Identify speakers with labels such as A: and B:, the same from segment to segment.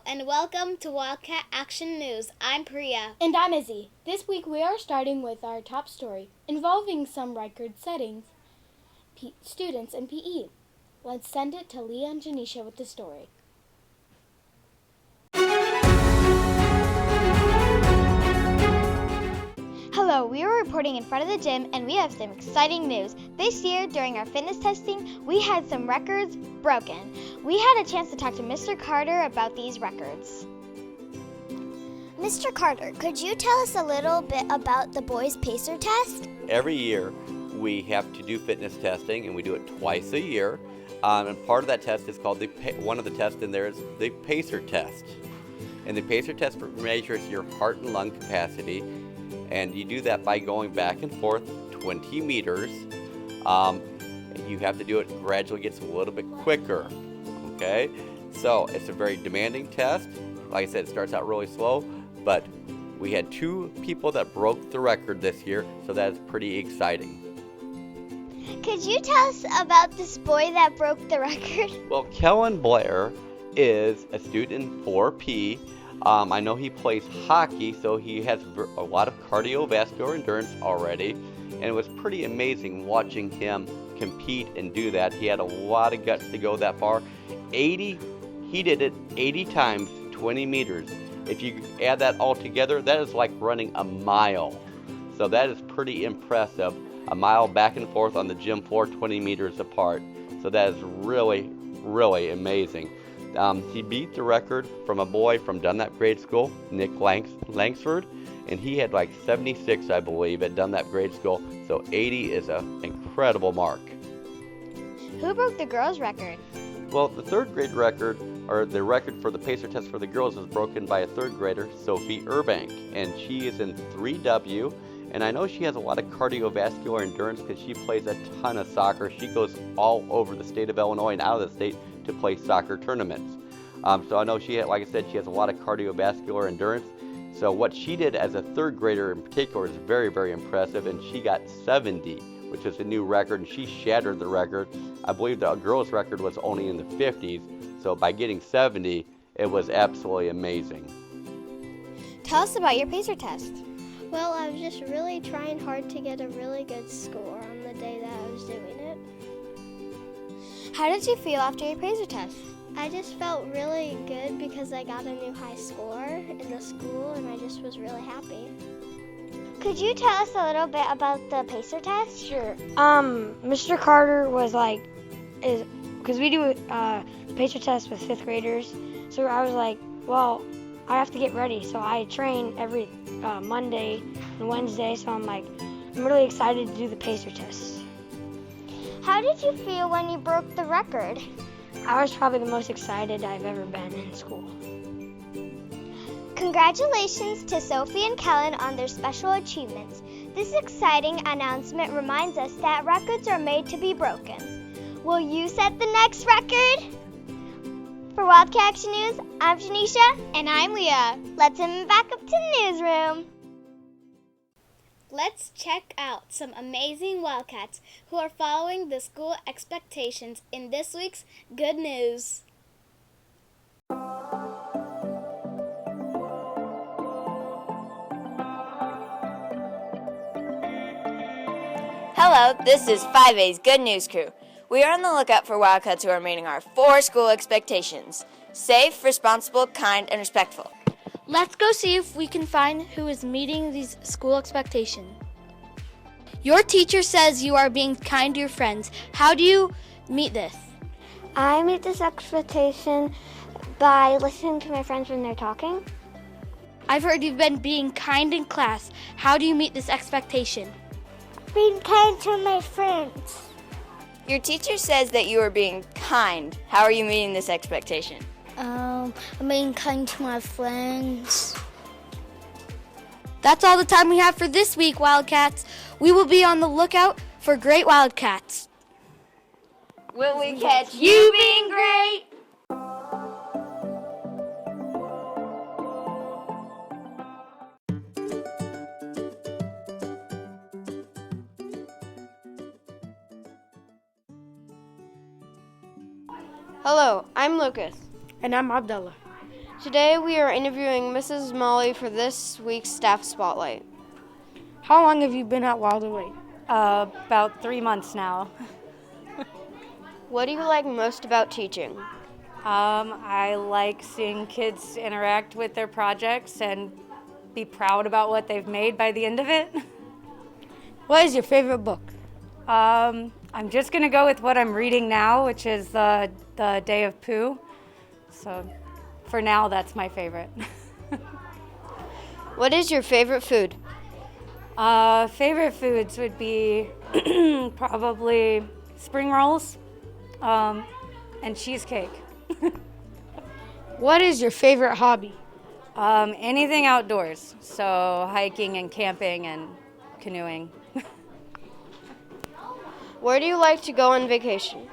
A: and welcome to Wildcat Action News. I'm Priya.
B: And I'm Izzy. This week we are starting with our top story, involving some record settings, students and PE. Let's send it to Leah and Janisha with the story.
C: Hello, we are reporting in front of the gym and we have some exciting news. This year, during our fitness testing, we had some records broken. We had a chance to talk to Mr. Carter about these records.
D: Mr. Carter, could you tell us a little bit about the boys' pacer test?
E: Every year we have to do fitness testing, and we do it twice a year. And part of that test is called one of the tests in there is the pacer test. And the pacer test measures your heart and lung capacity. And you do that by going back and forth 20 meters. You have to do it gradually, gets a little bit quicker, okay? So it's a very demanding test. Like I said, it starts out really slow, but we had 2 people that broke the record this year, so that is pretty exciting.
C: Could you tell us about this boy that broke the record?
E: Well, Kellen Blair is a student in 4P. I know he plays hockey, so he has a lot of cardiovascular endurance already, and it was pretty amazing watching him compete and do that. He had a lot of guts to go that far. He did it 80 times, 20 meters. If you add that all together, that is like running a mile. So that is pretty impressive. A mile back and forth on the gym floor, 20 meters apart. So that is really, really amazing. He beat the record from a boy from Dunlap Grade School, Nick Langsford, and he had like 76, I believe, at Dunlap Grade School. So 80 is an incredible mark.
C: Who broke the girls' record?
E: Well, the 3rd grade record, or the record for the pacer test for the girls, was broken by a 3rd grader, Sophie Urbank, and she is in 3W. And I know she has a lot of cardiovascular endurance because she plays a ton of soccer. She goes all over the state of Illinois and out of the state to play soccer tournaments. So I know like I said, she has a lot of cardiovascular endurance. So what she did as a 3rd grader in particular is very, very impressive, and she got 70, which is a new record, and she shattered the record. I believe the girls' record was only in the 50s, so by getting 70, it was absolutely amazing.
C: Tell us about your pacer test.
D: Well, I was just really trying hard to get a really good score on the day that I was doing it.
C: How did you feel after your pacer test?
D: I just felt really good because I got a new high score in the school, and I just was really happy.
C: Could you tell us a little bit about the pacer test?
F: Sure. Mr. Carter was because we do pacer test with 5th graders, so I was like, well, I have to get ready, so I train every Monday and Wednesday, so I'm really excited to do the pacer test.
C: How did you feel when you broke the record?
F: I was probably the most excited I've ever been in school.
C: Congratulations to Sophie and Kellen on their special achievements. This exciting announcement reminds us that records are made to be broken. Will you set the next record? For Wildcat Action News, I'm Janisha. And I'm Leah. Let's send them back up to the newsroom.
A: Let's check out some amazing Wildcats who are following the school expectations in this week's Good News.
G: Hello, this is 5A's Good News Crew. We are on the lookout for Wildcats who are meeting our 4 school expectations: safe, responsible, kind, and respectful.
B: Let's go see if we can find who is meeting these school expectations. Your teacher says you are being kind to your friends. How do you meet this?
C: I meet this expectation by listening to my friends when they're talking.
B: I've heard you've been being kind in class. How do you meet this expectation?
C: Being kind to my friends.
G: Your teacher says that you are being kind. How are you meeting this expectation?
D: I'm being kind to my friends.
B: That's all the time we have for this week, Wildcats. We will be on the lookout for great Wildcats.
G: Will we catch you being great?
F: Hello, I'm Lucas.
B: And I'm Abdullah.
H: Today we are interviewing Mrs. Molly for this week's Staff Spotlight.
F: How long have you been at Wilder-Waite?
I: About 3 months now.
H: What do you like most about teaching?
I: I like seeing kids interact with their projects and be proud about what they've made by the end of it.
F: What is your favorite book?
I: I'm just going to go with what I'm reading now, which is the Day of Pooh. So for now, that's my favorite.
H: What is your favorite food?
I: Favorite foods would be probably spring rolls and cheesecake.
F: What is your favorite hobby?
I: Anything outdoors, so hiking and camping and canoeing.
H: Where do you like to go on vacation?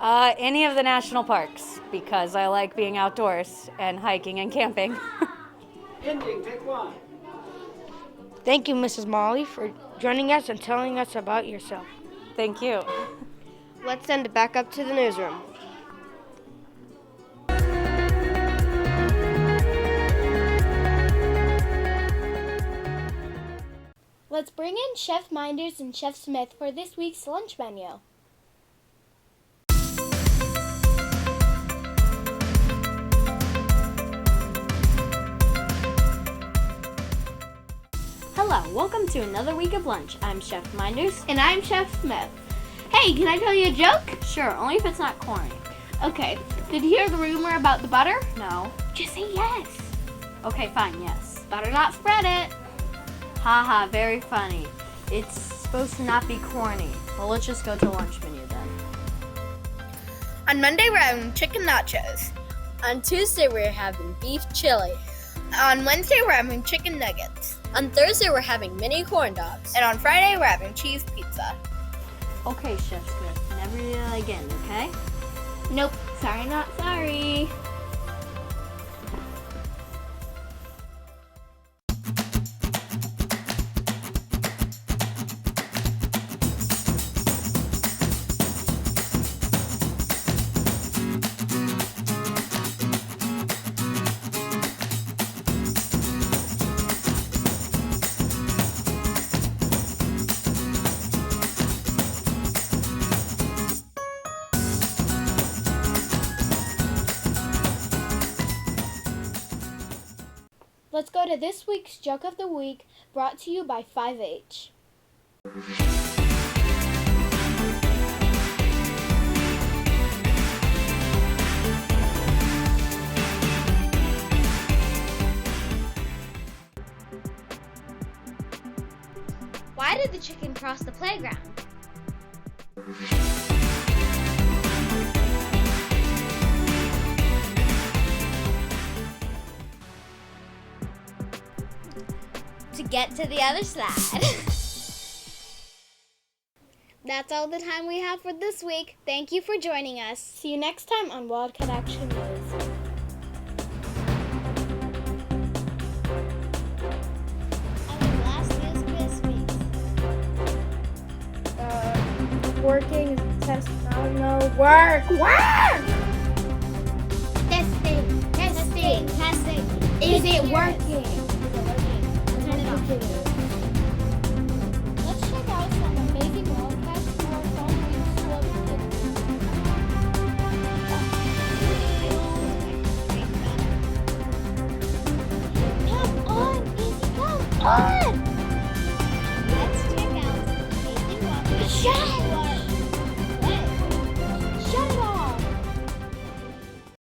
I: Any of the national parks, because I like being outdoors and hiking and camping.
J: Ending, take one.
F: Thank you, Mrs. Molly, for joining us and telling us about yourself.
I: Thank you.
H: Let's send it back up to the newsroom.
B: Let's bring in Chef Minders and Chef Smith for this week's lunch menu.
K: Hello, welcome to another week of lunch. I'm Chef Minders.
A: And I'm Chef Smith. Hey, can I tell you a joke?
K: Sure, only if it's not corny.
A: Okay, did you hear the rumor about the butter?
K: No.
A: Just say yes.
K: Okay, fine, yes.
A: Better not spread it.
K: Haha, very funny. It's supposed to not be corny. Well, let's just go to the lunch menu then.
A: On Monday, we're having chicken nachos.
L: On Tuesday, we're having beef chili.
A: On Wednesday, we're having chicken nuggets.
L: On Thursday, we're having mini corn dogs.
A: And on Friday, we're having cheese pizza.
K: Okay, Chef Smith, never do that again, okay?
A: Nope, sorry, not sorry.
B: Let's go to this week's Joke of the Week, brought to you by 5H.
C: Why did the chicken cross the playground?
A: To get to the other side. That's all the time we have for this week. Thank you for joining us.
B: See you next time on Wildcat Action News.
D: Working, test, no, work!
A: Testing.
D: Is it working?
A: Turn it off.
B: Let's check out some amazing Wildcats who are following
C: Come on, Izzy, come on!
A: Let's check out some amazing Wildcats.
C: Yes!